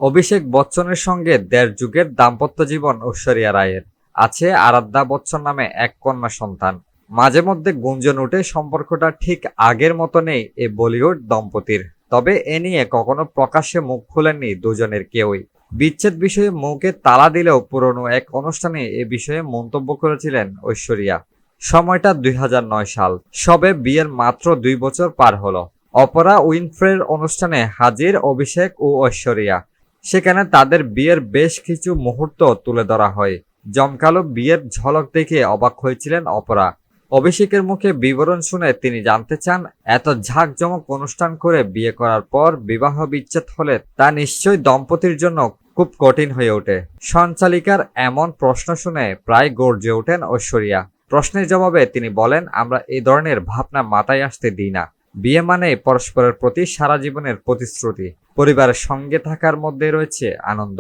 অভিষেক বচ্চনের সঙ্গে ১.৫ যুগের দাম্পত্য জীবন ঐশ্বরিয়া রায়ের। আছে আরাধ্যা বচ্চন নামে এক কন্যা সন্তান। মাঝে মধ্যে গুঞ্জন ওঠে সম্পর্কটা ঠিক আগের মতো নেই এ বলিউড দম্পতির। তবে এ নিয়ে কখনো প্রকাশ্যে মুখ খোলেননি দুজনের কেউই। বিচ্ছেদ বিষয়ে মুখে তালা দিলেও পুরনো এক অনুষ্ঠানে এ বিষয়ে মন্তব্য করেছিলেন ঐশ্বরিয়া। সময়টা ২০০৯ সাল, সবে বিয়ের মাত্র ২ বছর পার হলো। অপরা উইনফ্রের অনুষ্ঠানে হাজির অভিষেক ও ঐশ্বরিয়া। সেখানে তাদের বিয়ের বেশ কিছু মুহূর্ত তুলে ধরা হয়। জমকালো বিয়ের ঝলক দেখে অবাক হয়েছিলেন অপরা। অভিষেকের মুখে বিবরণ শুনে তিনি জানতে চান, এত ঝাঁকজমক অনুষ্ঠান করে বিয়ে করার পর বিবাহ বিচ্ছেদ হলে তা নিশ্চয়ই দম্পতির জন্য খুব কঠিন হয়ে ওঠে। সঞ্চালিকার এমন প্রশ্ন শুনে প্রায় গর্জে ওঠেন ঐশ্বরিয়া। প্রশ্নের জবাবে তিনি বলেন, আমরা এই ধরনের ভাবনা মাথায় আসতে দিই না। বিয়ে মানে পরস্পরের প্রতি সারা জীবনের প্রতিশ্রুতি। পরিবারের সঙ্গে থাকার মধ্যে রয়েছে আনন্দ।